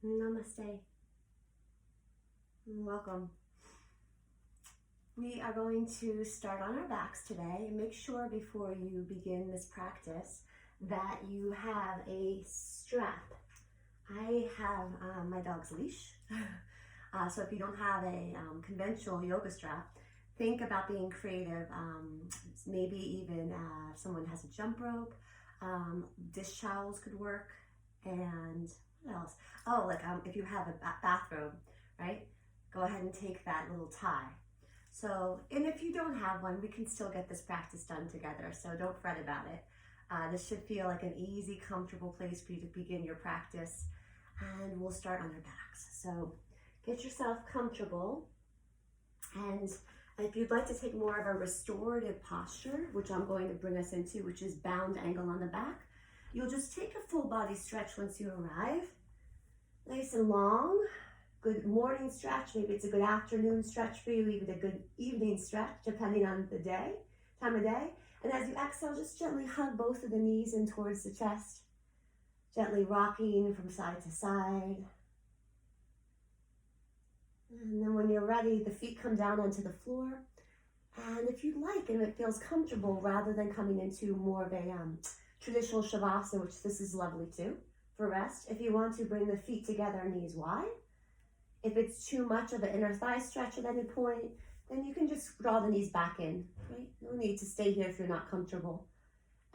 Namaste. Welcome. We are going to start on our backs today. Make sure before you begin this practice that you have a strap. I have my dog's leash. So if you don't have a conventional yoga strap, think about being creative. Maybe even someone has a jump rope. Dish towels could work. And what else? Oh, like if you have a bathrobe, right? Go ahead and take that little tie. So, and if you don't have one, we can still get this practice done together. So don't fret about it. This should feel like an easy, comfortable place for you to begin your practice. And we'll start on our backs. So get yourself comfortable. And if you'd like to take more of a restorative posture, which I'm going to bring us into, which is bound angle on the back, you'll just take a full body stretch once you arrive. Nice and long. Good morning stretch. Maybe it's a good afternoon stretch for you, even a good evening stretch, depending on the day, time of day. And as you exhale, just gently hug both of the knees in towards the chest. Gently rocking from side to side. And then when you're ready, the feet come down onto the floor. And if you'd like, and it feels comfortable, rather than coming into more of a traditional Shavasana, which this is lovely too, for rest, if you want to bring the feet together, knees wide. If it's too much of an inner thigh stretch at any point, then you can just draw the knees back in, right? No need to stay here if you're not comfortable.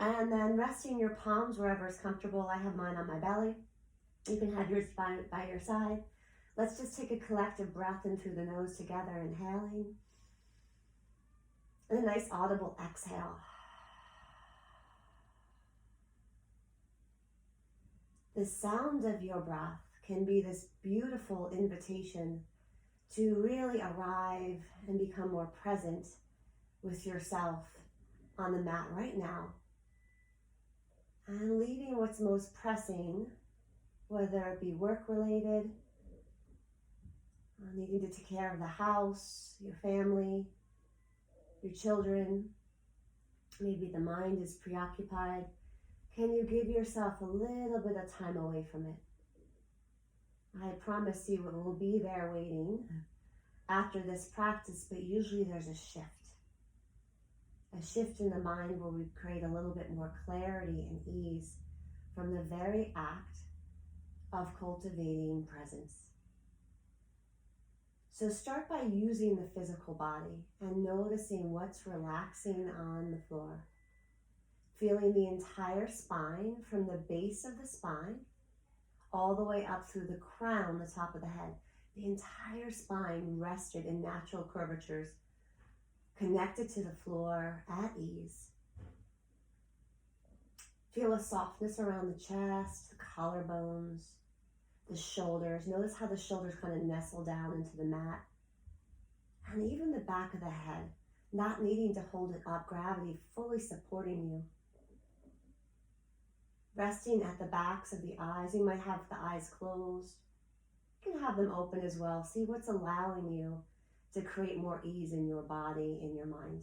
And then resting your palms wherever is comfortable. I have mine on my belly. You can have yours by your side. Let's just take a collective breath in through the nose together, inhaling. And a nice audible exhale. The sound of your breath can be this beautiful invitation to really arrive and become more present with yourself on the mat right now. And leaving what's most pressing, whether it be work-related, needing to take care of the house, your family, your children, maybe the mind is preoccupied. Can you give yourself a little bit of time away from it? I promise you it will be there waiting after this practice, but usually there's a shift. A shift in the mind where we create a little bit more clarity and ease from the very act of cultivating presence. So start by using the physical body and noticing what's relaxing on the floor. Feeling the entire spine from the base of the spine all the way up through the crown, the top of the head. The entire spine rested in natural curvatures, connected to the floor at ease. Feel a softness around the chest, the collarbones, the shoulders. Notice how the shoulders kind of nestle down into the mat. And even the back of the head, not needing to hold it up, gravity fully supporting you. Resting at the backs of the eyes. You might have the eyes closed. You can have them open as well. See what's allowing you to create more ease in your body, in your mind.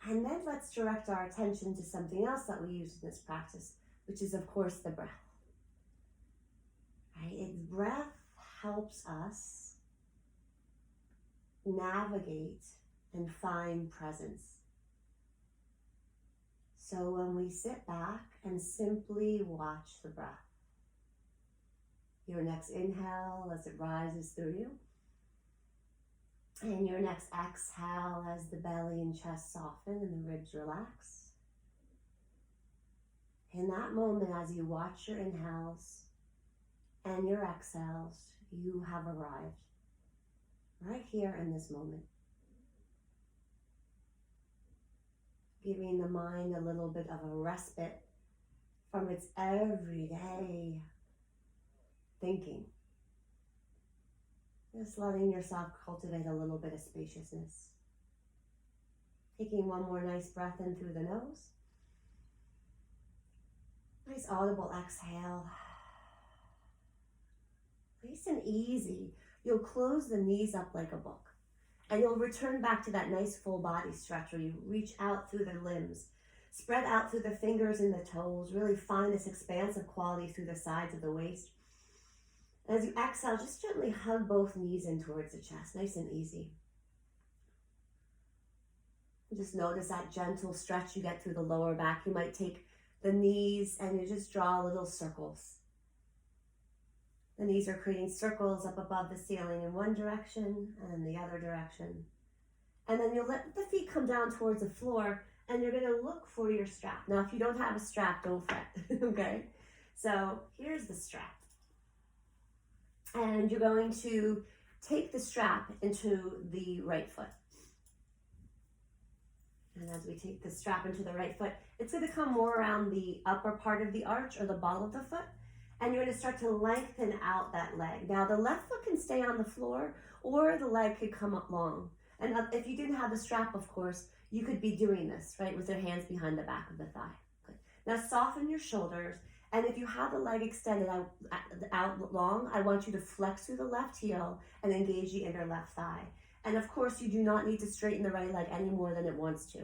And then let's direct our attention to something else that we use in this practice, which is, of course, the breath. Right? Breath helps us navigate and find presence. So when we sit back and simply watch the breath, your next inhale as it rises through you, and your next exhale as the belly and chest soften and the ribs relax. In that moment, as you watch your inhales and your exhales, you have arrived right here in this moment. Giving the mind a little bit of a respite from its everyday thinking. Just letting yourself cultivate a little bit of spaciousness. Taking one more nice breath in through the nose. Nice audible exhale. Nice and easy. You'll close the knees up like a book. And you'll return back to that nice full body stretch where you reach out through the limbs. Spread out through the fingers and the toes. Really find this expansive quality through the sides of the waist. As you exhale, just gently hug both knees in towards the chest, nice and easy. Just notice that gentle stretch you get through the lower back. You might take the knees and you just draw little circles. The knees are creating circles up above the ceiling in one direction and the other direction. And then you'll let the feet come down towards the floor and you're going to look for your strap. Now, if you don't have a strap, don't fret, okay? So here's the strap. And you're going to take the strap into the right foot. And as we take the strap into the right foot, it's going to come more around the upper part of the arch or the ball of the foot. And you're going to start to lengthen out that leg. Now, the left foot can stay on the floor or the leg could come up long. And if you didn't have the strap, of course, you could be doing this, right, with your hands behind the back of the thigh. Good. Now, soften your shoulders. And if you have the leg extended out long, I want you to flex through the left heel and engage the inner left thigh. And of course, you do not need to straighten the right leg any more than it wants to,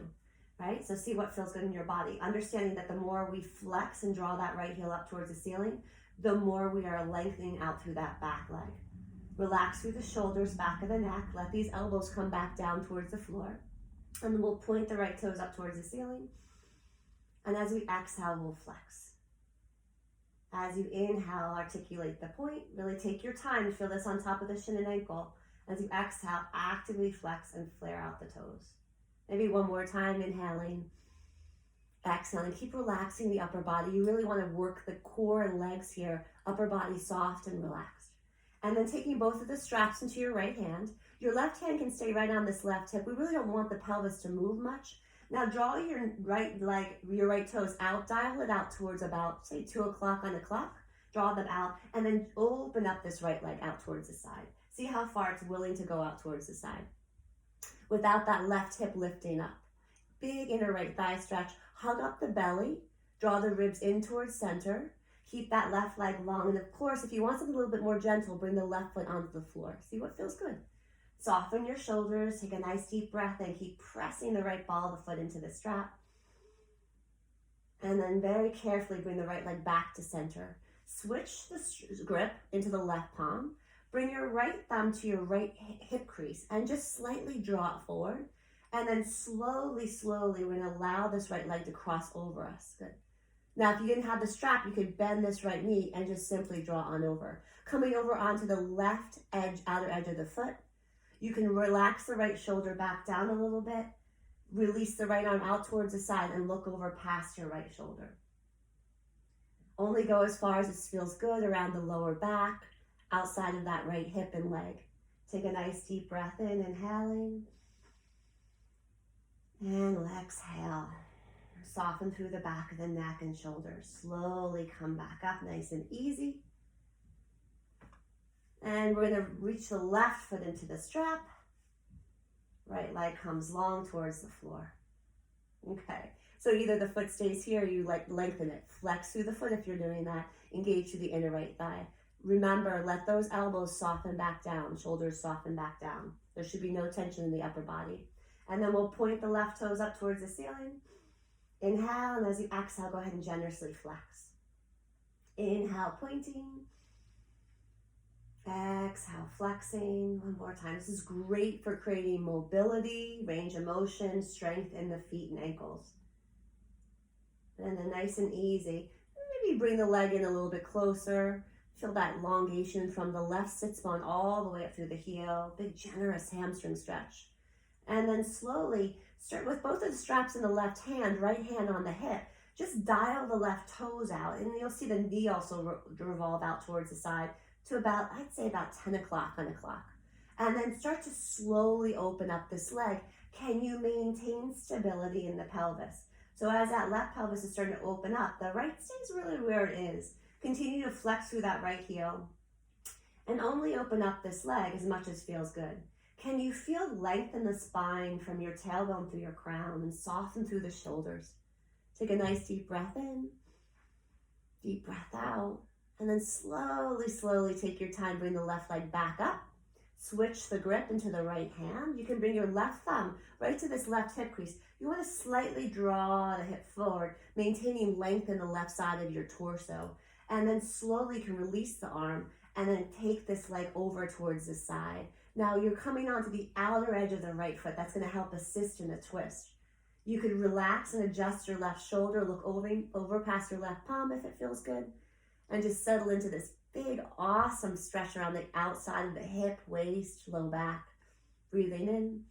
right? So see what feels good in your body. Understanding that the more we flex and draw that right heel up towards the ceiling, the more we are lengthening out through that back leg. Relax through the shoulders, back of the neck. Let these elbows come back down towards the floor. And then we'll point the right toes up towards the ceiling. And as we exhale, we'll flex. As you inhale, articulate the point. Really take your time to feel this on top of the shin and ankle. As you exhale, actively flex and flare out the toes. Maybe one more time, inhaling, exhaling. Keep relaxing the upper body. You really want to work the core and legs here, upper body soft and relaxed. And then taking both of the straps into your right hand. Your left hand can stay right on this left hip. We really don't want the pelvis to move much. Now draw your right leg, your right toes out, dial it out towards about, say, 2 o'clock on the clock. Draw them out, and then open up this right leg out towards the side. See how far it's willing to go out towards the side without that left hip lifting up. Big inner right thigh stretch. Hug up the belly. Draw the ribs in towards center. Keep that left leg long. And of course, if you want something a little bit more gentle, bring the left foot onto the floor. See what feels good. Soften your shoulders. Take a nice deep breath and keep pressing the right ball of the foot into the strap. And then very carefully bring the right leg back to center. Switch the grip into the left palm. Bring your right thumb to your right hip crease and just slightly draw it forward. And then slowly, we're going to allow this right leg to cross over us. Good. Now, if you didn't have the strap, you could bend this right knee and just simply draw on over. Coming over onto the left edge, outer edge of the foot. You can relax the right shoulder back down a little bit. Release the right arm out towards the side and look over past your right shoulder. Only go as far as it feels good around the lower back, outside of that right hip and leg. Take a nice deep breath in, inhaling. And exhale. Soften through the back of the neck and shoulders. Slowly come back up, nice and easy. And we're going to reach the left foot into the strap. Right leg comes long towards the floor. Okay. So either the foot stays here or you lengthen it. Flex through the foot if you're doing that. Engage through the inner right thigh. Remember, let those elbows soften back down. Shoulders soften back down. There should be no tension in the upper body. And then we'll point the left toes up towards the ceiling. Inhale, and as you exhale, go ahead and generously flex. Inhale, pointing. Exhale, flexing. One more time. This is great for creating mobility, range of motion, strength in the feet and ankles. And then nice and easy. Maybe bring the leg in a little bit closer. Feel that elongation from the left sit bone all the way up through the heel. Big, generous hamstring stretch. And then slowly, start with both of the straps in the left hand, right hand on the hip. Just dial the left toes out. And you'll see the knee also revolve out towards the side to about, I'd say about 10 o'clock on the clock. And then start to slowly open up this leg. Can you maintain stability in the pelvis? So as that left pelvis is starting to open up, the right stays really where it is. Continue to flex through that right heel and only open up this leg as much as feels good. Can you feel length in the spine from your tailbone through your crown and soften through the shoulders? Take a nice deep breath in, deep breath out, and then slowly take your time, bring the left leg back up. Switch the grip into the right hand. You can bring your left thumb right to this left hip crease. You want to slightly draw the hip forward, maintaining length in the left side of your torso. And then slowly you can release the arm and then take this leg over towards the side. Now you're coming onto the outer edge of the right foot. That's going to help assist in the twist. You could relax and adjust your left shoulder, look over past your left palm if it feels good, and just settle into this big, awesome stretch around the outside of the hip, waist, low back. Breathing in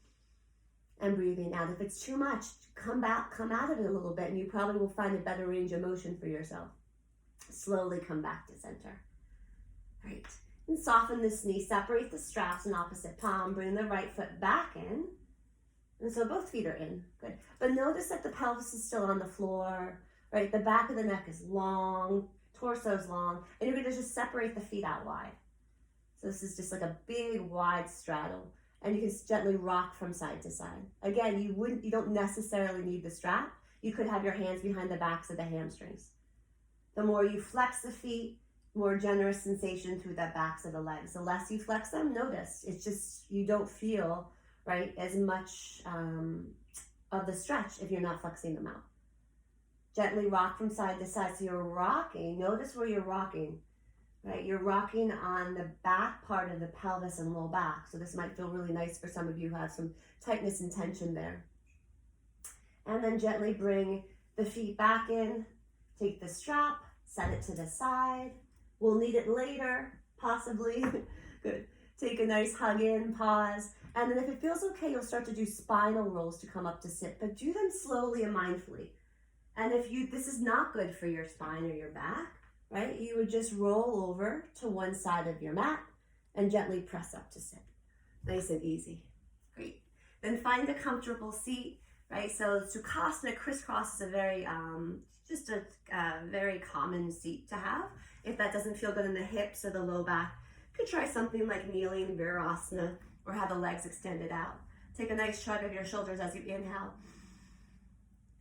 and breathing out. If it's too much, come out of it a little bit, and you probably will find a better range of motion for yourself. Slowly come back to center. Right. And soften this knee, separate the straps in opposite palm, bring the right foot back in. And so both feet are in, good. But notice that the pelvis is still on the floor, right? The back of the neck is long, torso's long, and you're gonna just separate the feet out wide. So this is just like a big wide straddle, and you can gently rock from side to side. Again, you don't necessarily need the strap. You could have your hands behind the backs of the hamstrings. The more you flex the feet, more generous sensation through the backs of the legs. The less you flex them, notice, it's just, you don't feel, right, as much of the stretch if you're not flexing them out. Gently rock from side to side. So you're rocking, notice where you're rocking, right? You're rocking on the back part of the pelvis and low back. So this might feel really nice for some of you who have some tightness and tension there. And then gently bring the feet back in, take the strap, set it to the side. We'll need it later, possibly. Good. Take a nice hug in, pause. And then if it feels okay, you'll start to do spinal rolls to come up to sit, but do them slowly and mindfully. And if this is not good for your spine or your back, right, you would just roll over to one side of your mat and gently press up to sit. Nice and easy. Great. Then find a comfortable seat, right? So Sukhasana crisscross is a very, very common seat to have. If that doesn't feel good in the hips or the low back, you could try something like kneeling, Virasana, or have the legs extended out. Take a nice shrug of your shoulders as you inhale.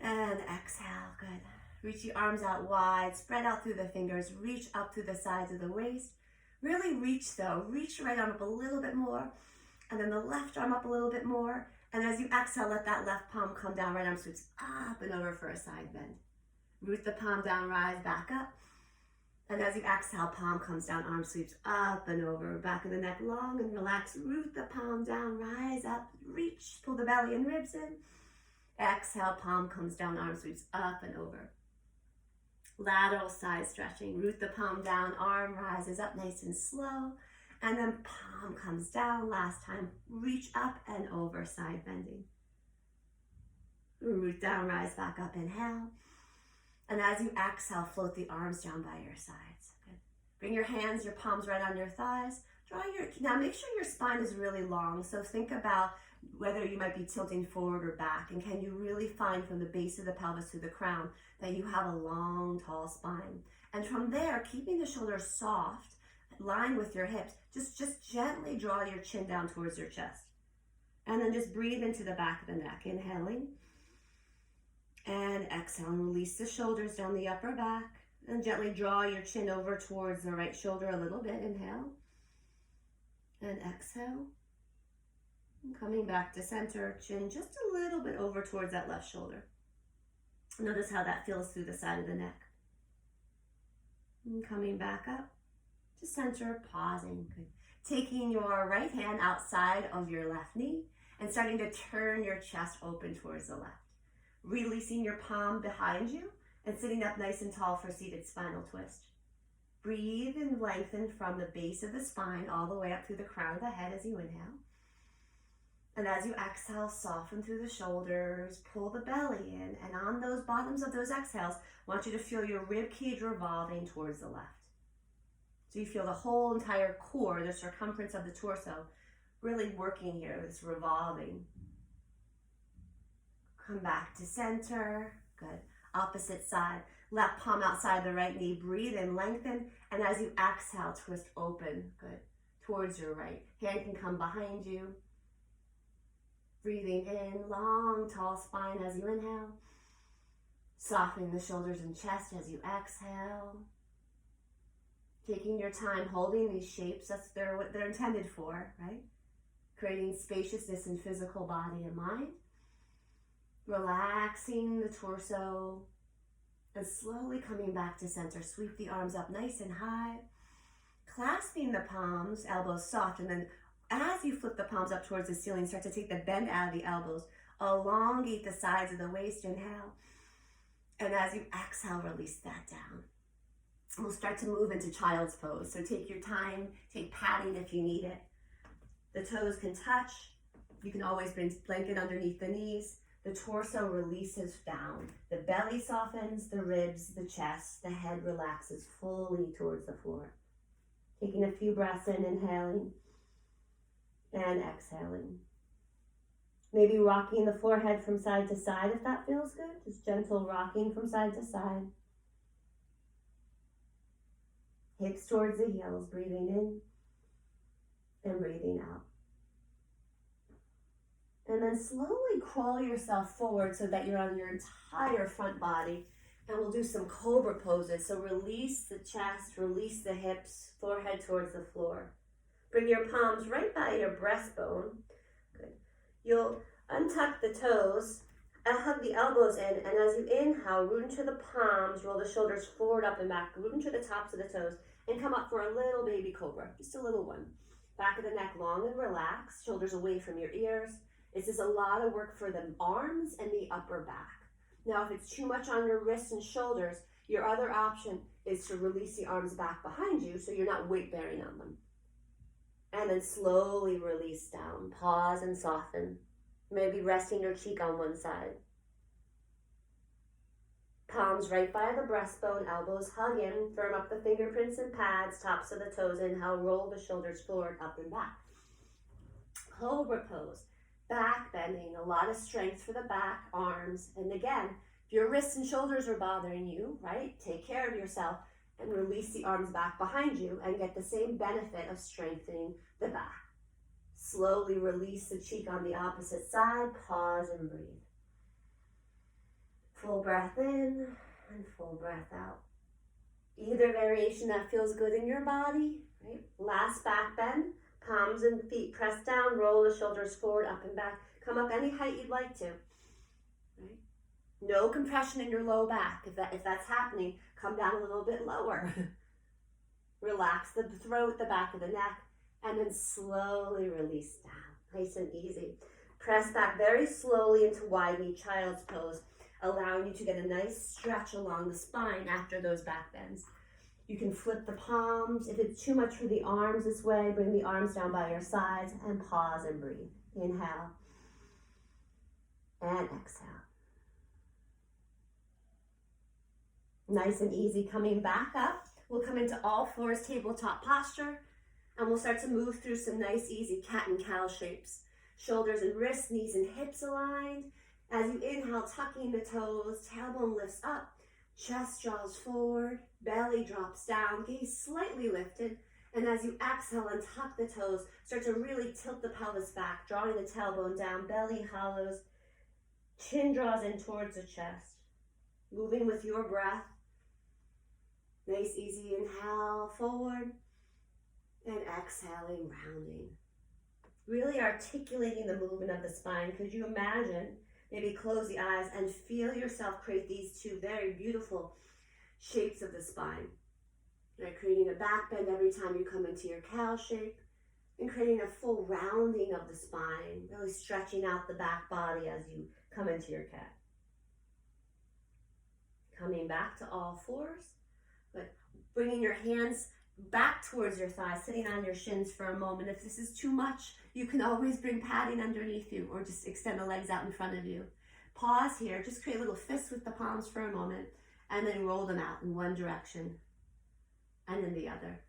And exhale, good. Reach your arms out wide, spread out through the fingers, reach up through the sides of the waist. Really reach though, reach your right arm up a little bit more, and then the left arm up a little bit more. And as you exhale, let that left palm come down, right arm sweeps up and over for a side bend. Root the palm down, rise back up. And as you exhale, palm comes down, arm sweeps up and over, back of the neck long and relax. Root the palm down, rise up, reach, pull the belly and ribs in. Exhale, palm comes down, arm sweeps up and over. Lateral side stretching, root the palm down, arm rises up nice and slow. And then palm comes down, last time, reach up and over, side bending. Root down, rise back up, inhale. And as you exhale, float the arms down by your sides. Good. Bring your hands, your palms right on your thighs. Now make sure your spine is really long. So think about whether you might be tilting forward or back. And can you really find from the base of the pelvis to the crown that you have a long, tall spine? And from there, keeping the shoulders soft, line with your hips, just gently draw your chin down towards your chest. And then just breathe into the back of the neck, inhaling. And exhale and release the shoulders down the upper back. And gently draw your chin over towards the right shoulder a little bit. Inhale. And exhale. And coming back to center, chin just a little bit over towards that left shoulder. Notice how that feels through the side of the neck. And coming back up to center, pausing. Good. Taking your right hand outside of your left knee and starting to turn your chest open towards the left. Releasing your palm behind you and sitting up nice and tall for seated spinal twist. Breathe and lengthen from the base of the spine all the way up through the crown of the head as you inhale. And as you exhale, soften through the shoulders, pull the belly in, and on those bottoms of those exhales, I want you to feel your rib cage revolving towards the left. So you feel the whole entire core, the circumference of the torso, really working here, this revolving. Come back to center. Good. Opposite side. Left palm outside the right knee. Breathe and lengthen. And as you exhale, twist open. Good. Towards your right. Hand can come behind you. Breathing in. Long, tall spine as you inhale. Softening the shoulders and chest as you exhale. Taking your time holding these shapes. That's what they're intended for, right? Creating spaciousness in physical body and mind. Relaxing the torso and slowly coming back to center. Sweep the arms up nice and high. clasping the palms, elbows soft, and then as you flip the palms up towards the ceiling, start to take the bend out of the elbows, elongate the sides of the waist, inhale. And as you exhale, release that down. We'll start to move into child's pose. So take your time, take padding if you need it. The toes can touch. You can always bring blanket underneath the knees. The torso releases down. The belly softens, the ribs, the chest, the head relaxes fully towards the floor. Taking a few breaths in, inhaling and exhaling. Maybe rocking the forehead from side to side if that feels good. Just gentle rocking from side to side. Hips towards the heels, breathing in and breathing out. And then slowly crawl yourself forward so that you're on your entire front body. And we'll do some cobra poses. So release the chest, release the hips, forehead towards the floor. Bring your palms right by your breastbone. Good. You'll untuck the toes and hug the elbows in. And as you inhale, root into the palms, roll the shoulders forward, up and back, root into the tops of the toes, and come up for a little baby cobra, just a little one. Back of the neck long and relaxed, shoulders away from your ears. This is a lot of work for the arms and the upper back. Now, if it's too much on your wrists and shoulders, your other option is to release the arms back behind you so you're not weight bearing on them. And then slowly release down. Pause and soften. Maybe resting your cheek on one side. Palms right by the breastbone, elbows hug in, firm up the fingerprints and pads, tops of the toes, inhale, roll the shoulders forward, up and back. Cobra pose. Back bending, a lot of strength for the back, arms. And again, if your wrists and shoulders are bothering you, right, take care of yourself and release the arms back behind you and get the same benefit of strengthening the back. Slowly release the cheek on the opposite side, pause and breathe. Full breath in and full breath out. Either variation that feels good in your body, right? Last back bend. Palms and feet press down, roll the shoulders forward, up and back. Come up any height you'd like to. Right? No compression in your low back. If that's happening, come down a little bit lower. Relax the throat, the back of the neck, and then slowly release down. Nice and easy. Press back very slowly into wide knee child's pose, allowing you to get a nice stretch along the spine after those back bends. You can flip the palms. If it's too much for the arms this way, bring the arms down by your sides and pause and breathe. Inhale and exhale. Nice and easy. Coming back up, we'll come into all fours, tabletop posture, and we'll start to move through some nice, easy cat and cow shapes. Shoulders and wrists, knees and hips aligned. As you inhale, tucking the toes, tailbone lifts up. Chest draws forward, belly drops down, gaze slightly lifted. And as you exhale and tuck the toes, start to really tilt the pelvis back, drawing the tailbone down, belly hollows, chin draws in towards the chest. Moving with your breath. Nice, easy inhale forward and exhaling, rounding. Really articulating the movement of the spine. Could you imagine? Maybe close the eyes and feel yourself create these two very beautiful shapes of the spine. Right, creating a back bend every time you come into your cow shape and creating a full rounding of the spine, really stretching out the back body as you come into your cat. Coming back to all fours, but bringing your hands back towards your thighs, sitting on your shins for a moment. If this is too much, you can always bring padding underneath you or just extend the legs out in front of you. Pause here, just create little fists with the palms for a moment and then roll them out in one direction and then the other.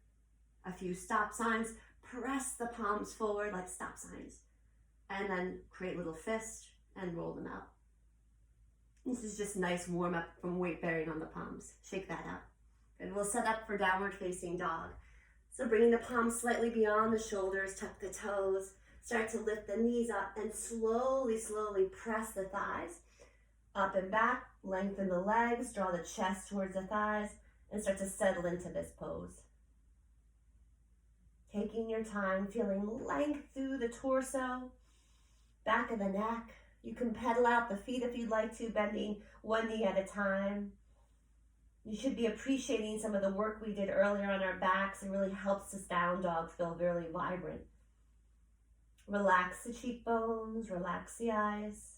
A few stop signs, press the palms forward like stop signs and then create little fists and roll them out. This is just nice warm up from weight bearing on the palms. Shake that up. And we'll set up for downward facing dog. So bringing the palms slightly beyond the shoulders, tuck the toes, start to lift the knees up and slowly, slowly press the thighs up and back, lengthen the legs, draw the chest towards the thighs and start to settle into this pose. Taking your time, feeling length through the torso, back of the neck. You can pedal out the feet if you'd like to, bending one knee at a time. You should be appreciating some of the work we did earlier on our backs. It really helps this down dog feel really vibrant. Relax the cheekbones, relax the eyes.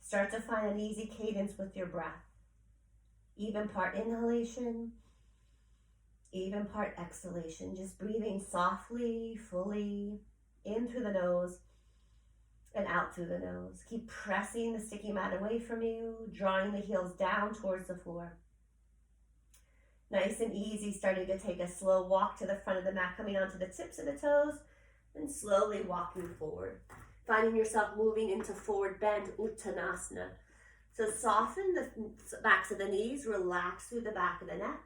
Start to find an easy cadence with your breath. Even part inhalation, even part exhalation. Just breathing softly, fully, in through the nose and out through the nose. Keep pressing the sticky mat away from you, drawing the heels down towards the floor. Nice and easy, starting to take a slow walk to the front of the mat, coming onto the tips of the toes, and slowly walking forward. Finding yourself moving into forward bend, Uttanasana. So soften the backs of the knees, relax through the back of the neck.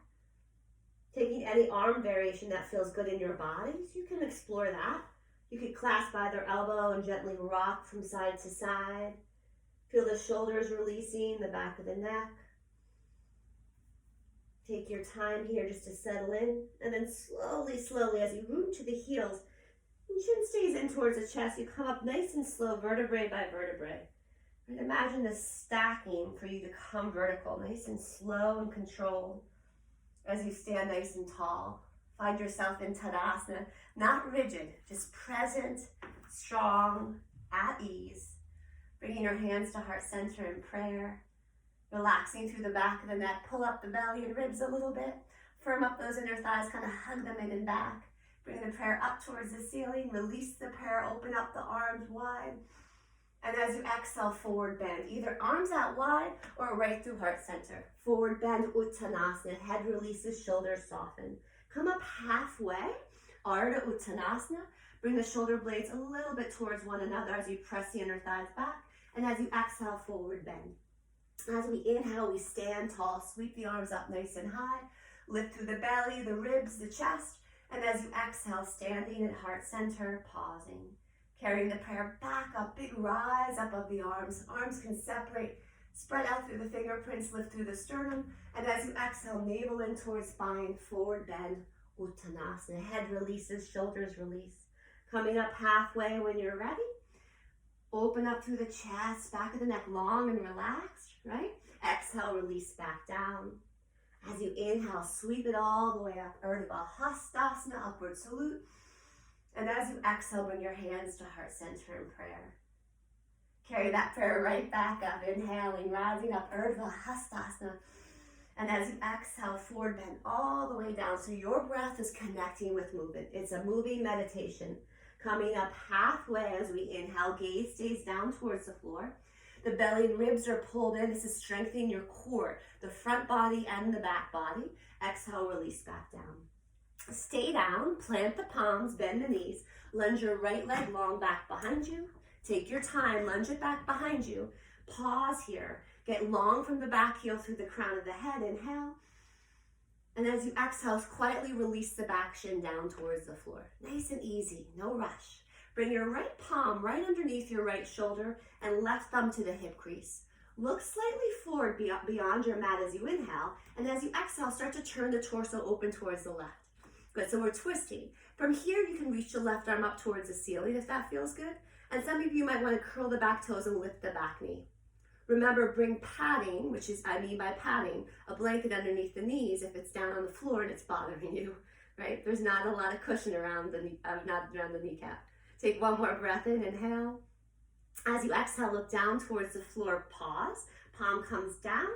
Taking any arm variation that feels good in your bodies, you can explore that. You could clasp either elbow and gently rock from side to side. Feel the shoulders releasing, the back of the neck. Take your time here just to settle in, and then slowly, slowly, as you root to the heels, and chin stays in towards the chest, you come up nice and slow, vertebrae by vertebrae. And imagine this stacking for you to come vertical, nice and slow and controlled as you stand nice and tall. Find yourself in Tadasana, not rigid, just present, strong, at ease. Bringing your hands to heart center in prayer. Relaxing through the back of the neck, pull up the belly and ribs a little bit. Firm up those inner thighs, kind of hug them in and back. Bring the prayer up towards the ceiling. Release the prayer, open up the arms wide. And as you exhale, forward bend. Either arms out wide or right through heart center. Forward bend, Uttanasana. Head releases, shoulders soften. Come up halfway, Ardha Uttanasana. Bring the shoulder blades a little bit towards one another as you press the inner thighs back. And as you exhale, forward bend. As we inhale, we stand tall, sweep the arms up nice and high, lift through the belly, the ribs, the chest, and as you exhale, standing at heart center, pausing. Carrying the prayer back up, big rise up of the arms. Arms can separate, spread out through the fingerprints, lift through the sternum, and as you exhale, navel in towards spine, forward bend, Uttanasana. Head releases, shoulders release. Coming up halfway when you're ready. Open up through the chest, back of the neck long and relaxed, right? Exhale, release back down. As you inhale, sweep it all the way up. Urdhva Hastasana, upward salute. And as you exhale, bring your hands to heart center in prayer. Carry that prayer right back up. Inhaling, rising up, Urdhva Hastasana. And as you exhale, forward bend all the way down. So your breath is connecting with movement. It's a moving meditation. Coming up halfway as we inhale, gaze stays down towards the floor. The belly and ribs are pulled in. This is strengthening your core, the front body and the back body. Exhale, release back down. Stay down, plant the palms, bend the knees. Lunge your right leg long back behind you. Take your time, lunge it back behind you. Pause here. Get long from the back heel through the crown of the head. Inhale. And as you exhale, quietly release the back shin down towards the floor. Nice and easy, no rush. Bring your right palm right underneath your right shoulder and left thumb to the hip crease. Look slightly forward beyond your mat as you inhale. And as you exhale, start to turn the torso open towards the left. Good, so we're twisting. From here, you can reach the left arm up towards the ceiling if that feels good. And some of you might want to curl the back toes and lift the back knee. Remember, bring padding, which is, I mean by padding, a blanket underneath the knees if it's down on the floor and it's bothering you, right? There's not a lot of cushion around not around the kneecap. Take one more breath in, inhale. As you exhale, look down towards the floor, pause. Palm comes down.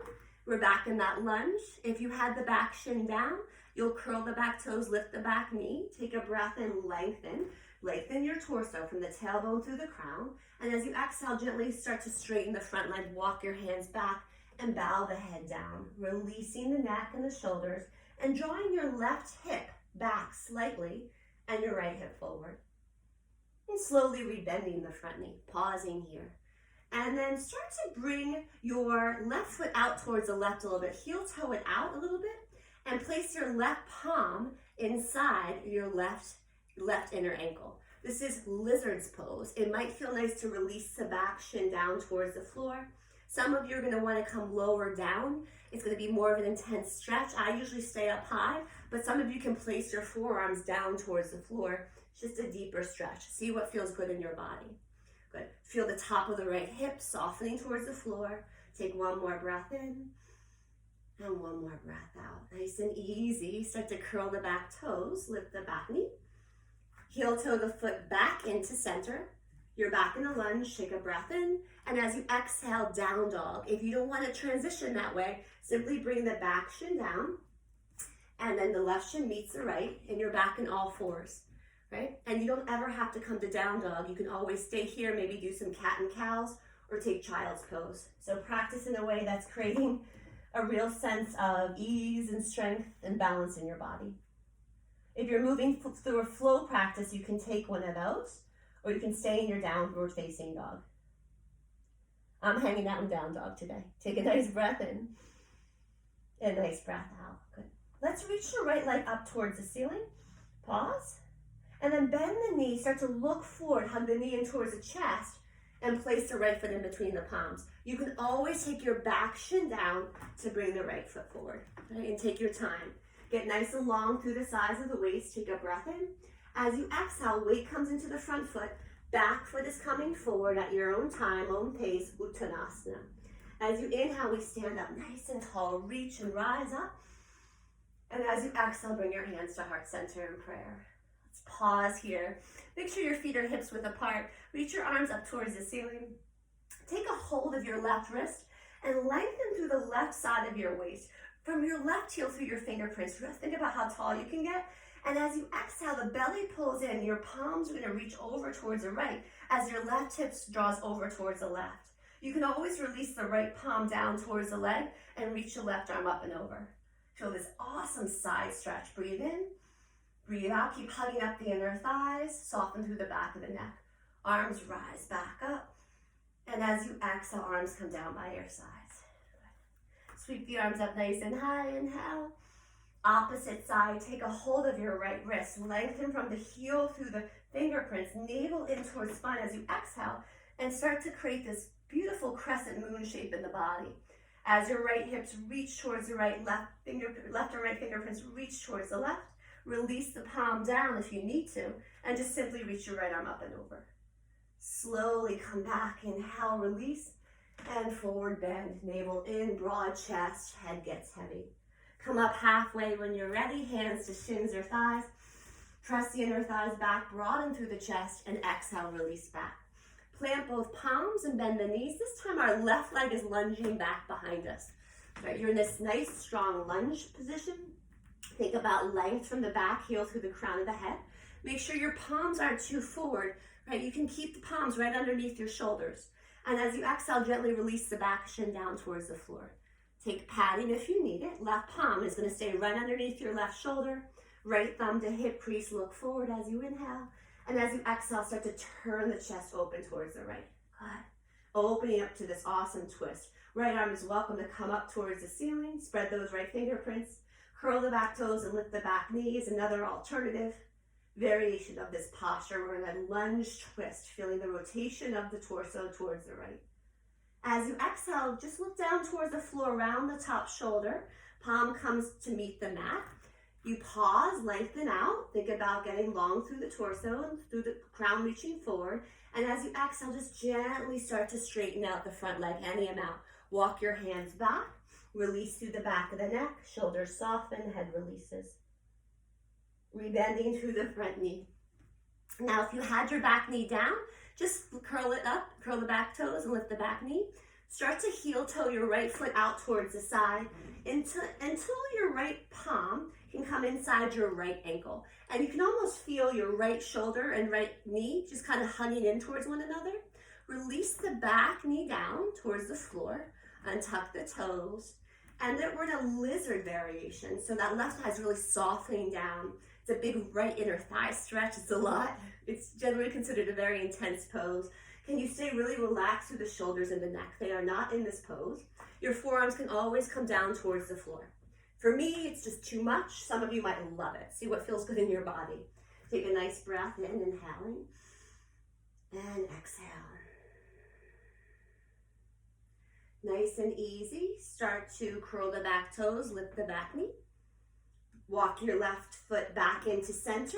We're back in that lunge. If you had the back shin down, you'll curl the back toes, lift the back knee. Take a breath in, lengthen. Lengthen your torso from the tailbone through the crown. And as you exhale, gently start to straighten the front leg, walk your hands back and bow the head down, releasing the neck and the shoulders and drawing your left hip back slightly and your right hip forward. And slowly rebending the front knee, pausing here. And then start to bring your left foot out towards the left a little bit, heel toe it out a little bit, and place your left palm inside your left inner ankle. This is lizard's pose. It might feel nice to release the back shin down towards the floor. Some of you are going to want to come lower down. It's going to be more of an intense stretch. I usually stay up high, but some of you can place your forearms down towards the floor. It's just a deeper stretch. See what feels good in your body. Good. Feel the top of the right hip softening towards the floor. Take one more breath in. And one more breath out. Nice and easy. Start to curl the back toes, lift the back knee. Heel toe the foot back into center. You're back in a lunge, take a breath in. And as you exhale, down dog. If you don't want to transition that way, simply bring the back shin down. And then the left shin meets the right, and you're back in all fours, right? And you don't ever have to come to down dog. You can always stay here, maybe do some cat and cows, or take child's pose. So practice in a way that's creating a real sense of ease and strength and balance in your body. If you're moving through a flow practice, you can take one of those, or you can stay in your downward facing dog. I'm hanging out in down dog today. Take a nice breath in, and a nice breath out. Good. Let's reach your right leg up towards the ceiling. Pause. And then bend the knee, start to look forward, hug the knee in towards the chest, and place the right foot in between the palms. You can always take your back shin down to bring the right foot forward, right? And take your time. Get nice and long through the sides of the waist. Take a breath in. As you exhale, weight comes into the front foot. Back foot is coming forward at your own time, own pace, Uttanasana. As you inhale, we stand up nice and tall. Reach and rise up. And as you exhale, bring your hands to heart center in prayer. Let's pause here. Make sure your feet are hips width apart. Reach your arms up towards the ceiling. Take a hold of your left wrist and lengthen through the left side of your waist. From your left heel through your fingerprints. Think about how tall you can get. And as you exhale, the belly pulls in. Your palms are going to reach over towards the right as your left hip draws over towards the left. You can always release the right palm down towards the leg and reach the left arm up and over. Feel this awesome side stretch. Breathe in, breathe out. Keep hugging up the inner thighs. Soften through the back of the neck. Arms rise back up. And as you exhale, arms come down by your sides. Sweep the arms up nice and high. Inhale. Opposite side, take a hold of your right wrist. Lengthen from the heel through the fingerprints, navel in towards spine as you exhale, and start to create this beautiful crescent moon shape in the body. As your right hips reach towards the right, left and right fingerprints reach towards the left. Release the palm down if you need to, and just simply reach your right arm up and over. Slowly come back, inhale, release, and forward bend. Navel in, broad chest, head gets heavy. Come up halfway when you're ready, hands to shins or thighs. Press the inner thighs back, broaden through the chest, and exhale, release back. Plant both palms and bend the knees. This time our left leg is lunging back behind us. Right, you're in this nice, strong lunge position. Think about length from the back, heel through the crown of the head. Make sure your palms aren't too forward. Right, you can keep the palms right underneath your shoulders. And as you exhale, gently release the back shin down towards the floor. Take padding if you need it. Left palm is going to stay right underneath your left shoulder. Right thumb to hip crease, look forward as you inhale. And as you exhale, start to turn the chest open towards the right. Good. Opening up to this awesome twist. Right arm is welcome to come up towards the ceiling. Spread those right fingerprints. Curl the back toes and lift the back knees. Another alternative variation of this posture. We're in a lunge twist, feeling the rotation of the torso towards the right. As you exhale, just look down towards the floor, round the top shoulder. Palm comes to meet the mat. You pause, lengthen out. Think about getting long through the torso and through the crown reaching forward. And as you exhale, just gently start to straighten out the front leg any amount. Walk your hands back. Release through the back of the neck. Shoulders soften, head releases. Rebending through the front knee. Now, if you had your back knee down, just curl it up, curl the back toes and lift the back knee. Start to heel toe your right foot out towards the side until your right palm can come inside your right ankle. And you can almost feel your right shoulder and right knee just kind of hugging in towards one another. Release the back knee down towards the floor, untuck the toes, and then we're in a lizard variation. So that left thigh is really softening down. It's a big right inner thigh stretch. It's a lot. It's generally considered a very intense pose. Can you stay really relaxed through the shoulders and the neck? They are not in this pose. Your forearms can always come down towards the floor. For me, it's just too much. Some of you might love it. See what feels good in your body. Take a nice breath in, inhaling, and exhale. Nice and easy. Start to curl the back toes, lift the back knee. Walk your left foot back into center,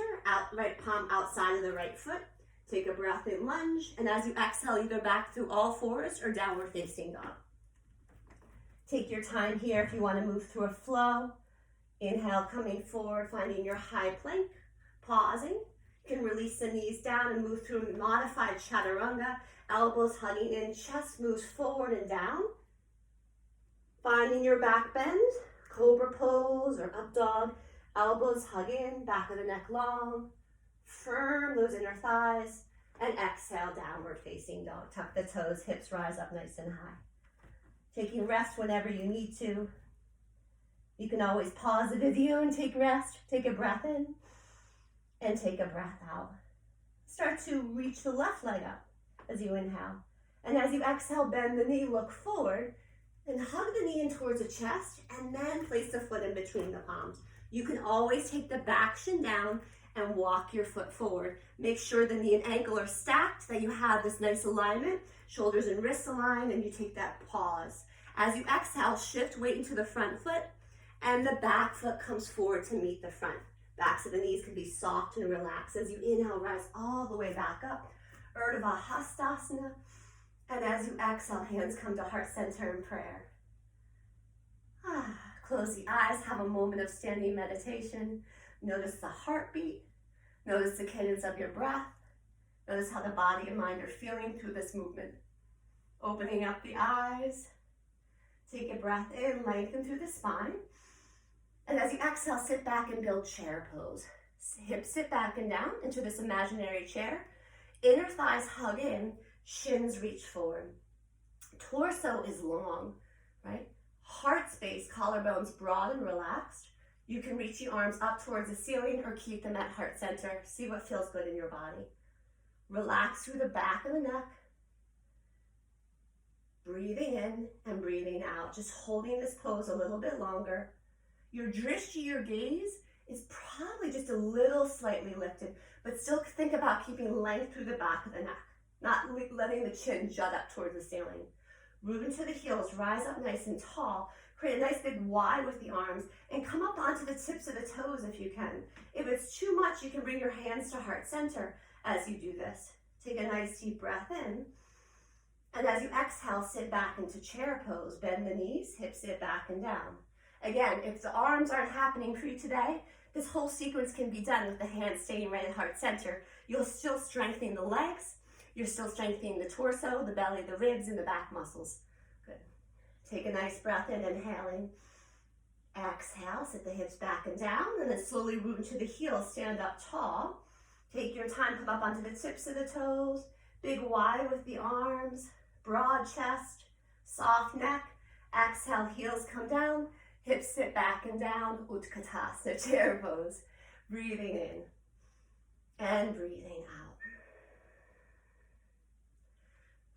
right palm outside of the right foot. Take a breath in, lunge, and as you exhale, either back through all fours or downward facing dog. Take your time here if you want to move through a flow. Inhale, coming forward, finding your high plank, pausing. You can release the knees down and move through a modified chaturanga. Elbows hugging in, chest moves forward and down. Finding your back bend, cobra pose or up dog. Elbows hug in, back of the neck long. Firm those inner thighs. And exhale, downward facing dog. Tuck the toes, hips rise up nice and high. Taking rest whenever you need to. You can always pause the video and take rest. Take a breath in and take a breath out. Start to reach the left leg up as you inhale. And as you exhale, bend the knee, look forward, and hug the knee in towards the chest, and then place the foot in between the palms. You can always take the back shin down and walk your foot forward. Make sure the knee and ankle are stacked, that you have this nice alignment, shoulders and wrists aligned, and you take that pause. As you exhale, shift weight into the front foot, and the back foot comes forward to meet the front. Backs of the knees can be soft and relaxed. As you inhale, rise all the way back up, Urdhva Hastasana. And as you exhale, hands come to heart center in prayer. Close the eyes, have a moment of standing meditation. Notice the heartbeat. Notice the cadence of your breath. Notice how the body and mind are feeling through this movement. Opening up the eyes. Take a breath in, lengthen through the spine. And as you exhale, sit back and build chair pose. Hips sit back and down into this imaginary chair. Inner thighs hug in, shins reach forward. Torso is long, right? Heart space, collarbones broad and relaxed. You can reach your arms up towards the ceiling or keep them at heart center. See what feels good in your body. Relax through the back of the neck. Breathing in and breathing out. Just holding this pose a little bit longer. Your drishti, your gaze, is probably just a little slightly lifted, but still think about keeping length through the back of the neck, not letting the chin jut up towards the ceiling. Root into the heels, rise up nice and tall, create a nice big Y with the arms, and come up onto the tips of the toes if you can. If it's too much, you can bring your hands to heart center as you do this. Take a nice deep breath in, and as you exhale, sit back into chair pose. Bend the knees, hips sit back and down. Again, if the arms aren't happening for you today, this whole sequence can be done with the hands staying right at heart center. You'll still strengthen the legs. You're still strengthening the torso, the belly, the ribs, and the back muscles. Good. Take a nice breath in, inhaling. Exhale, sit the hips back and down, and then slowly root into the heels, stand up tall. Take your time, come up onto the tips of the toes. Big Y with the arms, broad chest, soft neck. Exhale, heels come down. Hips sit back and down, Utkatasana, chair pose. Breathing in and breathing out.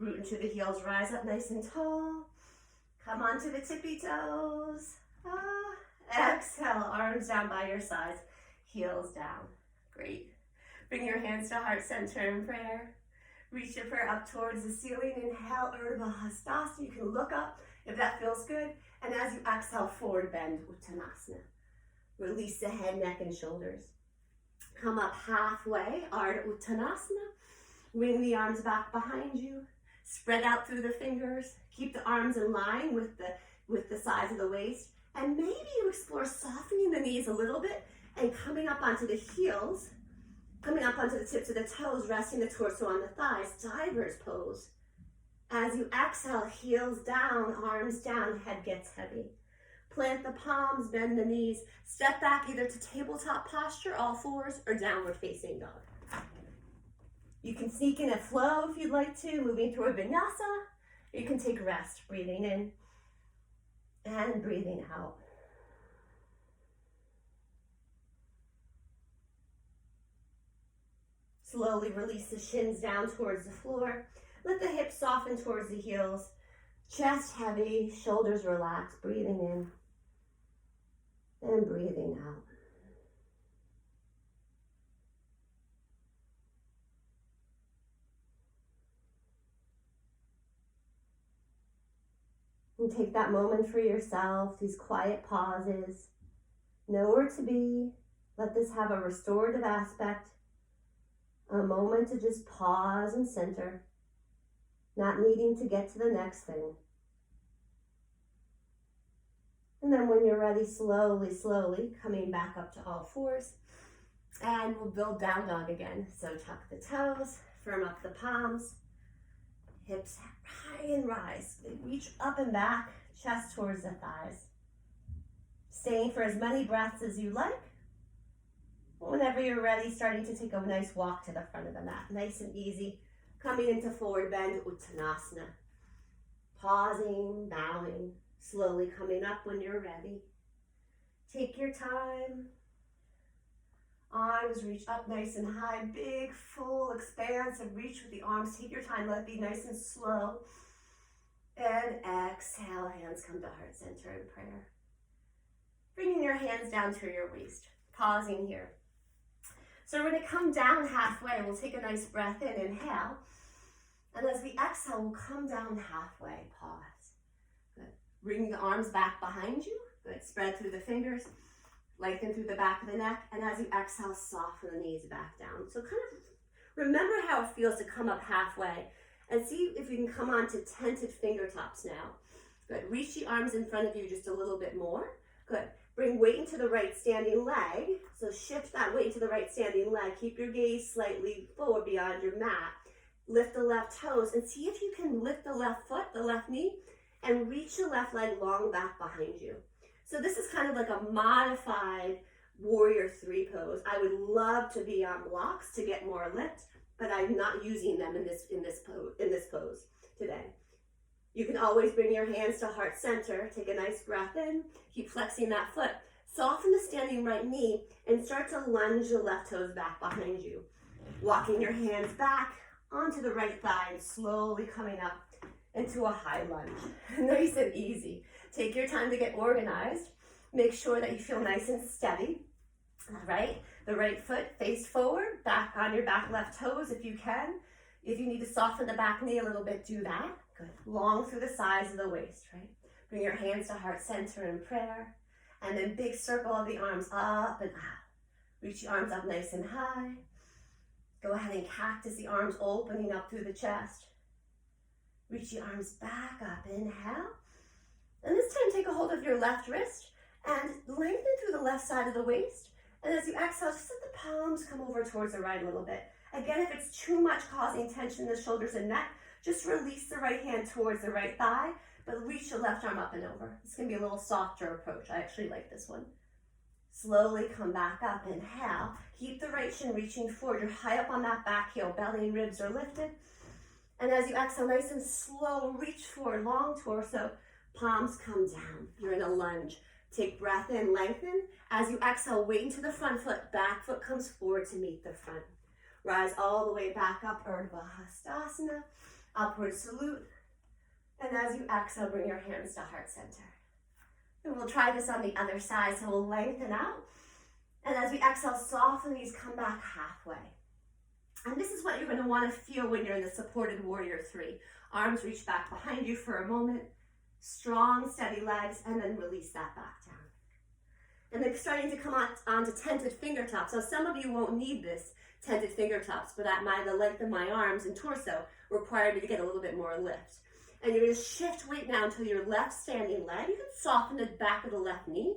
Root into the heels, rise up nice and tall. Come onto the tippy toes. Exhale, arms down by your sides, heels down. Great. Bring your hands to heart center in prayer. Reach your prayer up towards the ceiling. Inhale, Urdhva Hastasana. You can look up if that feels good. And as you exhale, forward bend, Uttanasana. Release the head, neck, and shoulders. Come up halfway, Ardha Uttanasana. Wing the arms back behind you. Spread out through the fingers. Keep the arms in line with the size of the waist. And maybe you explore softening the knees a little bit and coming up onto the heels, coming up onto the tips of the toes, resting the torso on the thighs, diver's pose. As you exhale, heels down, arms down, head gets heavy. Plant the palms, bend the knees, step back either to tabletop posture, all fours, or downward facing dog. You can sneak in a flow if you'd like to, moving through a vinyasa. You can take rest, breathing in and breathing out. Slowly release the shins down towards the floor. Let the hips soften towards the heels. Chest heavy, shoulders relaxed, breathing in and breathing out. And take that moment for yourself, these quiet pauses. Know where to be. Let this have a restorative aspect. A moment to just pause and center. Not needing to get to the next thing. And then when you're ready, slowly, slowly coming back up to all fours. And we'll build down dog again. So tuck the toes, firm up the palms, hips high and rise. Reach up and back, chest towards the thighs. Staying for as many breaths as you like. Whenever you're ready, starting to take a nice walk to the front of the mat. Nice and easy. Coming into forward bend, Uttanasana. Pausing, bowing, slowly coming up when you're ready. Take your time. Arms reach up nice and high. Big, full, expansive reach with the arms. Take your time. Let it be nice and slow. And exhale. Hands come to heart center in prayer. Bringing your hands down to your waist. Pausing here. So we're going to come down halfway. We'll take a nice breath in. Inhale. And as we exhale, we'll come down halfway. Pause. Good. Bring the arms back behind you. Good. Spread through the fingers. Lengthen through the back of the neck. And as you exhale, soften the knees back down. So kind of remember how it feels to come up halfway. And see if you can come on to tented fingertips now. Good. Reach the arms in front of you just a little bit more. Good. Bring weight into the right standing leg. So shift that weight into the right standing leg. Keep your gaze slightly forward beyond your mat. Lift the left toes and see if you can lift the left foot, the left knee, and reach the left leg long back behind you. So this is kind of like a modified warrior three pose. I would love to be on blocks to get more lift, but I'm not using them in this pose today. You can always bring your hands to heart center. Take a nice breath in. Keep flexing that foot. Soften the standing right knee and start to lunge the left toes back behind you. Walking your hands back onto the right thigh and slowly coming up into a high lunge. Nice and easy. Take your time to get organized. Make sure that you feel nice and steady. All right. The right foot face forward, back on your back left toes if you can. If you need to soften the back knee a little bit, do that. Good. Long through the sides of the waist, right? Bring your hands to heart center in prayer. And then big circle of the arms up and out. Reach the arms up nice and high. Go ahead and cactus the arms opening up through the chest. Reach the arms back up. Inhale. And this time take a hold of your left wrist and lengthen through the left side of the waist. And as you exhale, just let the palms come over towards the right a little bit. Again, if it's too much causing tension in the shoulders and neck, just release the right hand towards the right thigh, but reach the left arm up and over. This can be a little softer approach. I actually like this one. Slowly come back up. Inhale. Keep the right shin reaching forward. You're high up on that back heel. Belly and ribs are lifted. And as you exhale, nice and slow, reach forward, long torso. Palms come down. You're in a lunge. Take breath in, lengthen. As you exhale, weight into the front foot. Back foot comes forward to meet the front. Rise all the way back up, Urdhva Hastasana. Upward salute. And as you exhale, bring your hands to heart center. And we'll try this on the other side. So we'll lengthen out. And as we exhale, soften these, come back halfway. And this is what you're going to want to feel when you're in the supported warrior three. Arms reach back behind you for a moment. Strong, steady legs, and then release that back down. And then starting to come onto tented fingertips. So some of you won't need this tented fingertips, but the length of my arms and torso require me to get a little bit more lift. And you're going to shift weight now until your left standing leg. You can soften the back of the left knee.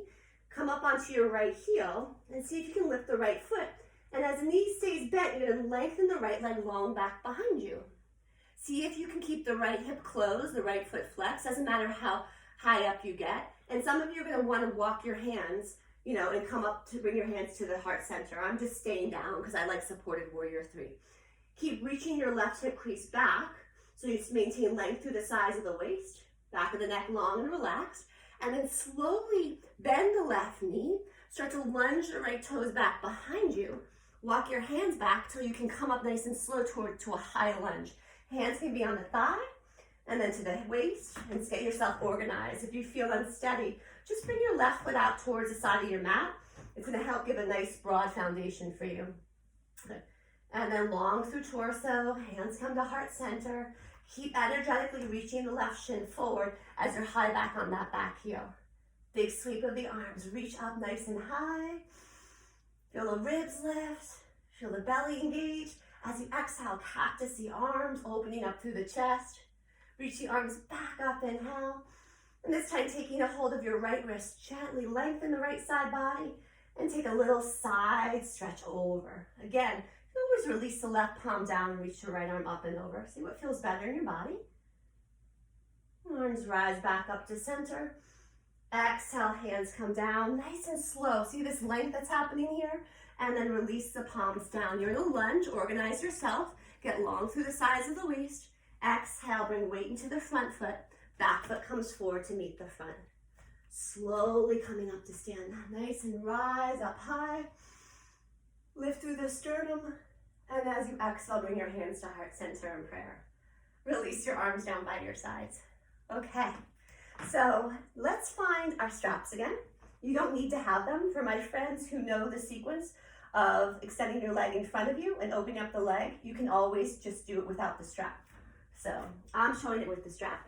Come up onto your right heel and see if you can lift the right foot. And as the knee stays bent, you're going to lengthen the right leg long back behind you. See if you can keep the right hip closed, the right foot flexed. Doesn't matter how high up you get. And some of you are going to want to walk your hands, and come up to bring your hands to the heart center. I'm just staying down because I like supported warrior three. Keep reaching your left hip crease back. So you maintain length through the sides of the waist, back of the neck long and relaxed. And then slowly bend the left knee. Start to lunge the right toes back behind you. Walk your hands back till you can come up nice and slow to a high lunge. Hands can be on the thigh and then to the waist, and get yourself organized. If you feel unsteady, just bring your left foot out towards the side of your mat. It's going to help give a nice broad foundation for you. Good. And then long through torso, hands come to heart center. Keep energetically reaching the left shin forward as you're high back on that back heel. Big sweep of the arms. Reach up nice and high. Feel the ribs lift. Feel the belly engage. As you exhale, cactus the arms, opening up through the chest. Reach the arms back up, inhale. And this time taking a hold of your right wrist, gently lengthen the right side body and take a little side stretch over. Again, you always release the left palm down and reach your right arm up and over. See what feels better in your body. Arms rise back up to center. Exhale, hands come down, nice and slow. See this length that's happening here? And then release the palms down. You're in a lunge, organize yourself, get long through the sides of the waist. Exhale, bring weight into the front foot. Back foot comes forward to meet the front. Slowly coming up to stand. Nice and rise up high. Lift through the sternum. And as you exhale, bring your hands to heart center in prayer. Release your arms down by your sides. Okay, so let's find our straps again. You don't need to have them. For my friends who know the sequence of extending your leg in front of you and opening up the leg, you can always just do it without the strap. So I'm showing it with the strap.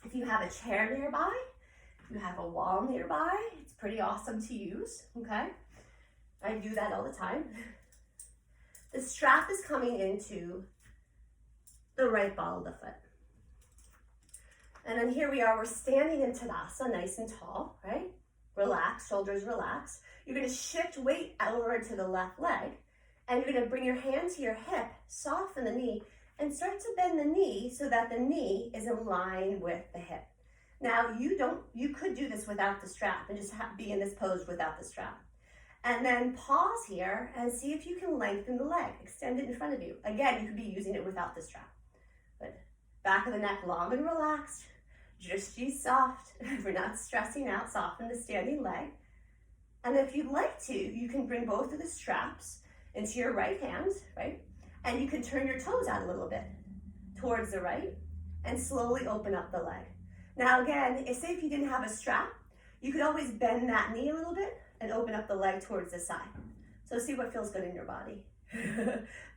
If you have a chair nearby, if you have a wall nearby, it's pretty awesome to use, okay? I do that all the time. The strap is coming into the right ball of the foot. And then here we are, we're standing in Tadasana, nice and tall, right? Relax, shoulders relaxed. You're gonna shift weight over to the left leg, and you're gonna bring your hand to your hip, soften the knee, and start to bend the knee so that the knee is in line with the hip. Now, you could do this without the strap and just be in this pose without the strap. And then pause here and see if you can lengthen the leg, extend it in front of you. Again, you could be using it without the strap. But back of the neck long and relaxed. Just be soft. We're not stressing out. Soften the standing leg. And if you'd like to, you can bring both of the straps into your right hand, right? And you can turn your toes out a little bit towards the right and slowly open up the leg. Now again, say if you didn't have a strap, you could always bend that knee a little bit and open up the leg towards the side. So see what feels good in your body.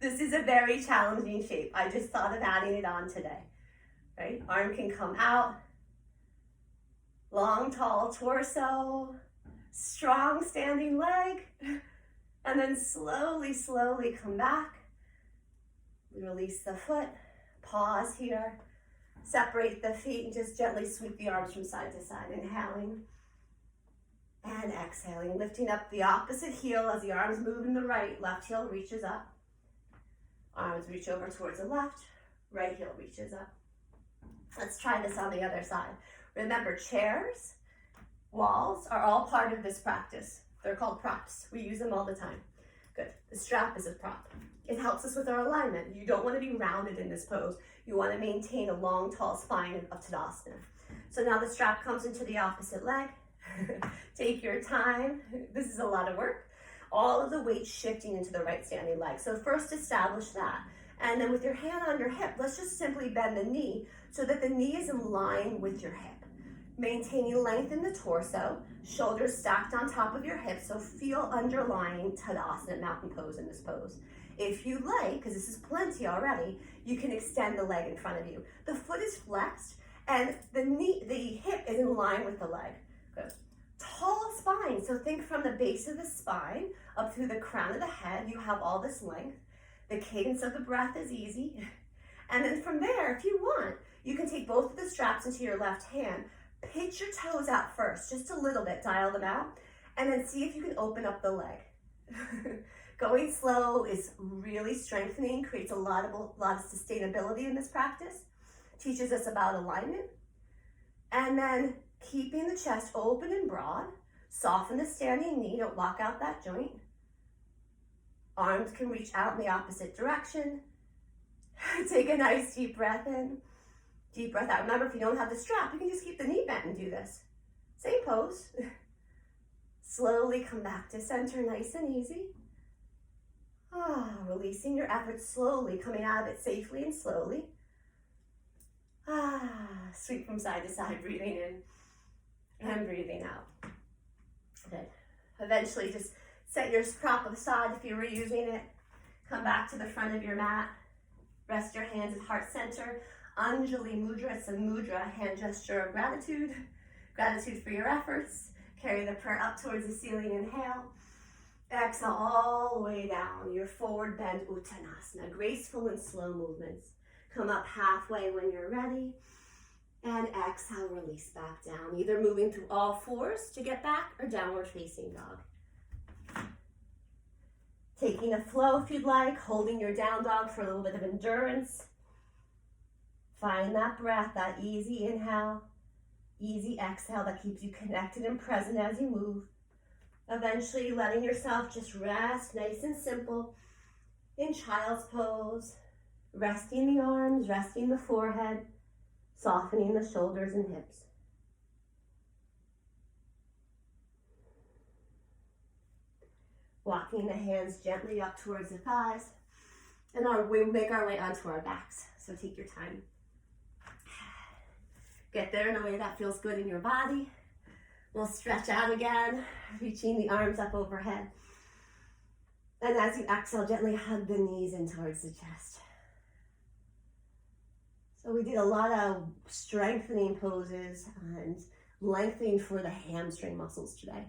This is a very challenging shape. I just thought of adding it on today, right? Arm can come out. Long, tall torso, strong standing leg, and then slowly, slowly come back. Release the foot, pause here, separate the feet, and just gently sweep the arms from side to side, inhaling and exhaling, lifting up the opposite heel as the arms move in the right, left heel reaches up, arms reach over towards the left, right heel reaches up. Let's try this on the other side. Remember, chairs, walls are all part of this practice. They're called props. We use them all the time. Good. The strap is a prop. It helps us with our alignment. You don't want to be rounded in this pose. You want to maintain a long, tall spine of Tadasana. So now the strap comes into the opposite leg. Take your time. This is a lot of work. All of the weight shifting into the right standing leg. So first establish that. And then with your hand on your hip, let's just simply bend the knee so that the knee is in line with your hip. Maintaining length in the torso, shoulders stacked on top of your hips, so feel underlying Tadasana mountain pose in this pose. If you like, because this is plenty already, you can extend the leg in front of you. The foot is flexed and the hip is in line with the leg. Good. Tall spine, so think from the base of the spine up through the crown of the head, you have all this length. The cadence of the breath is easy. And then from there, if you want, you can take both of the straps into your left hand, pitch your toes out first, just a little bit, dial them out, and then see if you can open up the leg. Going slow is really strengthening, creates a lot of sustainability in this practice, teaches us about alignment, and then keeping the chest open and broad, soften the standing knee, don't lock out that joint. Arms can reach out in the opposite direction. Take a nice deep breath in. Deep breath out. Remember, if you don't have the strap, you can just keep the knee bent and do this. Same pose. Slowly come back to center, nice and easy. Releasing your effort slowly, coming out of it safely and slowly. Sweep from side to side, breathing in and breathing out. Good. Eventually, just set your prop aside if you were using it. Come back to the front of your mat. Rest your hands at heart center. Anjali Mudra, it's a mudra, hand gesture of gratitude. Gratitude for your efforts. Carry the prayer up towards the ceiling, inhale. Exhale all the way down, your forward bend Uttanasana, graceful and slow movements. Come up halfway when you're ready. And exhale, release back down, either moving through all fours to get back or downward facing dog. Taking a flow if you'd like, holding your down dog for a little bit of endurance. Find that breath, that easy inhale, easy exhale that keeps you connected and present as you move. Eventually letting yourself just rest nice and simple in child's pose, resting the arms, resting the forehead, softening the shoulders and hips. Walking the hands gently up towards the thighs, and we make our way onto our backs, so take your time. Get there in a way that feels good in your body. We'll stretch out again, reaching the arms up overhead. And as you exhale, gently hug the knees in towards the chest. So we did a lot of strengthening poses and lengthening for the hamstring muscles today.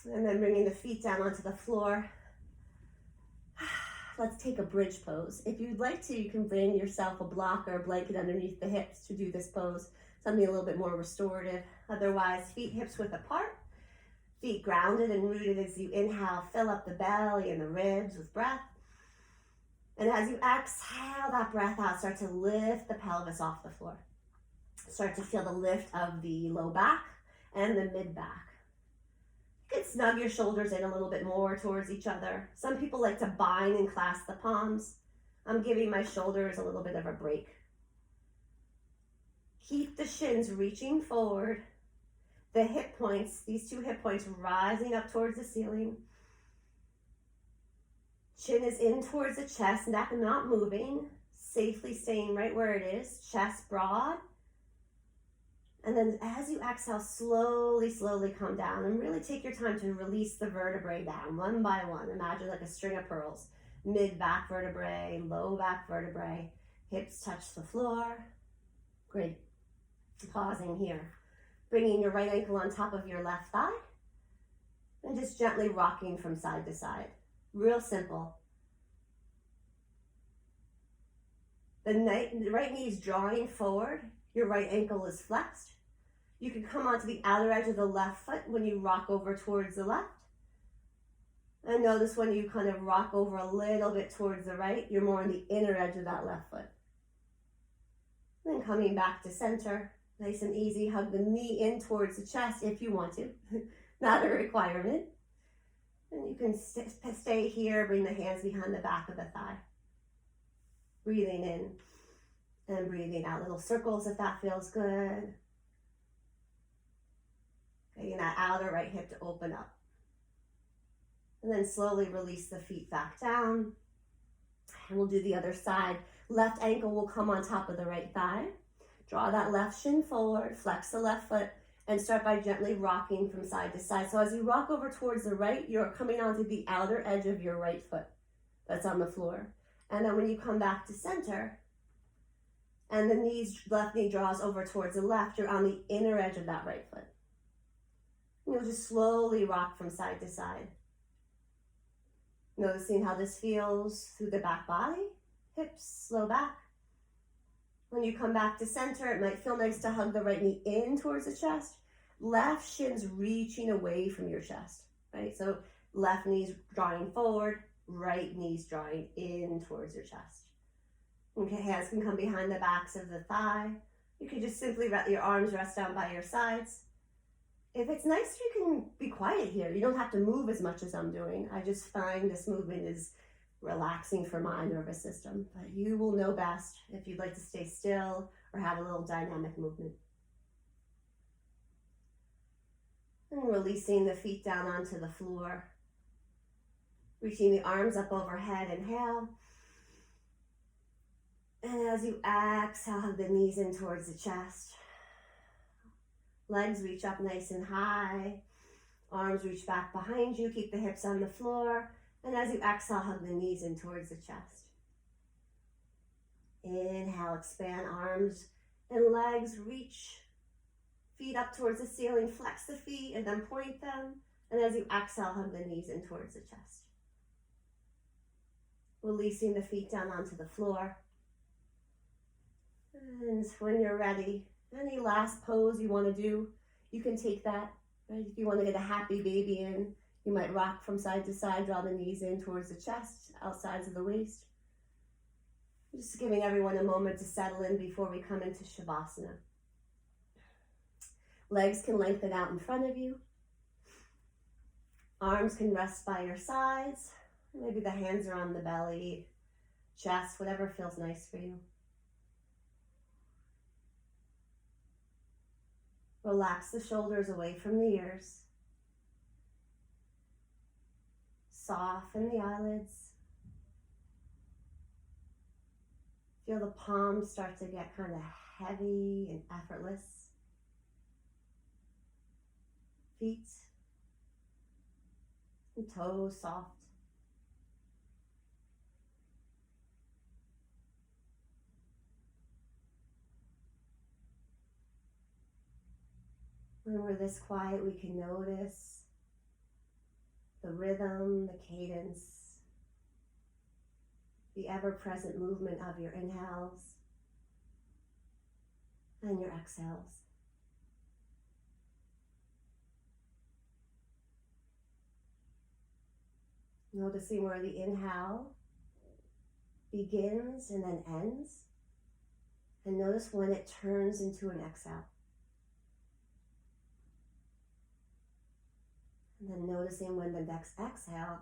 And then bringing the feet down onto the floor. Let's take a bridge pose. If you'd like to, you can bring yourself a block or a blanket underneath the hips to do this pose. Something a little bit more restorative. Otherwise, feet hips width apart. Feet grounded and rooted as you inhale. Fill up the belly and the ribs with breath. And as you exhale that breath out, start to lift the pelvis off the floor. Start to feel the lift of the low back and the mid back. You can snug your shoulders in a little bit more towards each other. Some people like to bind and clasp the palms. I'm giving my shoulders a little bit of a break. Keep the shins reaching forward. The hip points, these two hip points rising up towards the ceiling. Chin is in towards the chest, neck not moving, safely staying right where it is, chest broad. And then as you exhale, slowly come down and really take your time to release the vertebrae down one by one. Imagine like a string of pearls. Mid back vertebrae, low back vertebrae, hips touch the floor. Great. Pausing here. Bringing your right ankle on top of your left thigh and just gently rocking from side to side. Real simple. The right knee is drawing forward. Your right ankle is flexed. You can come onto the outer edge of the left foot when you rock over towards the left. And notice when you kind of rock over a little bit towards the right, you're more on the inner edge of that left foot. Then coming back to center, nice and easy. Hug the knee in towards the chest if you want to. Not a requirement. And you can stay here, bring the hands behind the back of the thigh. Breathing in and breathing out. Little circles if that feels good. Getting that outer right hip to open up. And then slowly release the feet back down. And we'll do the other side. Left ankle will come on top of the right thigh. Draw that left shin forward, flex the left foot, and start by gently rocking from side to side. So as you rock over towards the right, you're coming onto the outer edge of your right foot that's on the floor. And then when you come back to center, and the left knee draws over towards the left, you're on the inner edge of that right foot. And you'll just slowly rock from side to side. Noticing how this feels through the back body, hips, low back. When you come back to center, it might feel nice to hug the right knee in towards the chest. Left shin's reaching away from your chest, right? So left knee's drawing forward, right knee's drawing in towards your chest. Okay, hands can come behind the backs of the thigh. You can just simply let your arms rest down by your sides. If it's nice, you can be quiet here. You don't have to move as much as I'm doing. I just find this movement is relaxing for my nervous system. But you will know best if you'd like to stay still or have a little dynamic movement. And releasing the feet down onto the floor. Reaching the arms up overhead, inhale. And as you exhale, hug the knees in towards the chest. Legs reach up nice and high. Arms reach back behind you. Keep the hips on the floor. And as you exhale, hug the knees in towards the chest. Inhale, expand arms and legs. Reach feet up towards the ceiling. Flex the feet and then point them. And as you exhale, hug the knees in towards the chest. Releasing the feet down onto the floor. And when you're ready, any last pose you want to do, you can take that. Right? If you want to get a happy baby in, you might rock from side to side, draw the knees in towards the chest, outsides of the waist. Just giving everyone a moment to settle in before we come into Shavasana. Legs can lengthen out in front of you. Arms can rest by your sides. Maybe the hands are on the belly, chest, whatever feels nice for you. Relax the shoulders away from the ears. Soften the eyelids. Feel the palms start to get kind of heavy and effortless. Feet and toes soft. When we're this quiet, we can notice the rhythm, the cadence, the ever-present movement of your inhales and your exhales. Noticing where the inhale begins and then ends, and notice when it turns into an exhale. And then noticing when the next exhale,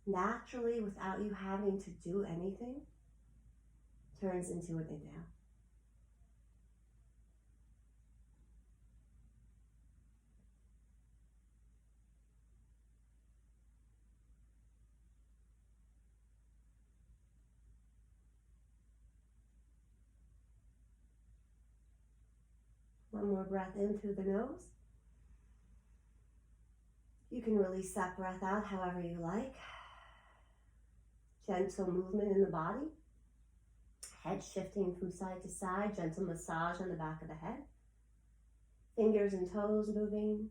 naturally, without you having to do anything, turns into an inhale. One more breath in through the nose. You can release that breath out however you like. Gentle movement in the body. Head shifting from side to side. Gentle massage on the back of the head. Fingers and toes moving.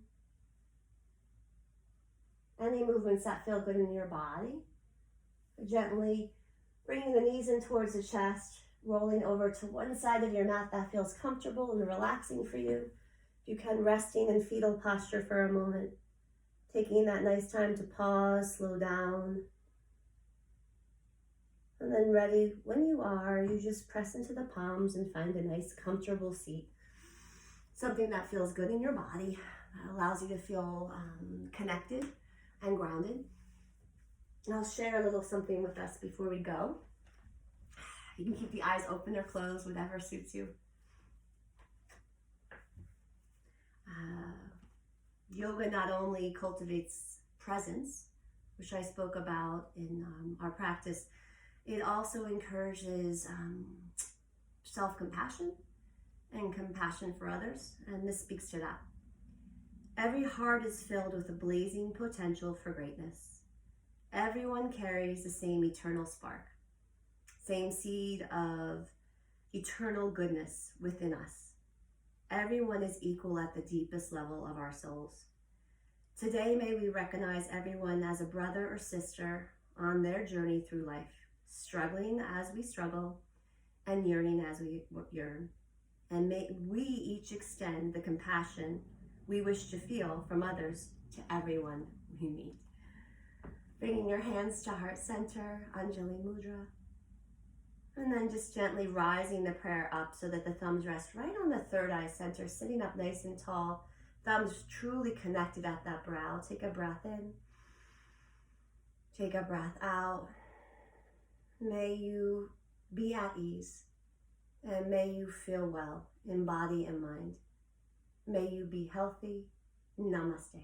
Any movements that feel good in your body. Gently bringing the knees in towards the chest. Rolling over to one side of your mat that feels comfortable and relaxing for you. You can resting in fetal posture for a moment. Taking that nice time to pause, slow down. And then ready, when you are, you just press into the palms and find a nice comfortable seat. Something that feels good in your body, that allows you to feel connected and grounded. And I'll share a little something with us before we go. You can keep the eyes open or closed, whatever suits you. Yoga not only cultivates presence, which I spoke about in our practice, it also encourages self-compassion and compassion for others, and this speaks to that. Every heart is filled with a blazing potential for greatness. Everyone carries the same eternal spark, same seed of eternal goodness within us. Everyone is equal at the deepest level of our souls. Today, may we recognize everyone as a brother or sister on their journey through life, struggling as we struggle and yearning as we yearn. And may we each extend the compassion we wish to feel from others to everyone we meet. Bringing your hands to heart center, Anjali Mudra. And then just gently rising the prayer up so that the thumbs rest right on the third eye center, sitting up nice and tall. Thumbs truly connected at that brow. Take a breath in. Take a breath out. May you be at ease. And may you feel well in body and mind. May you be healthy. Namaste.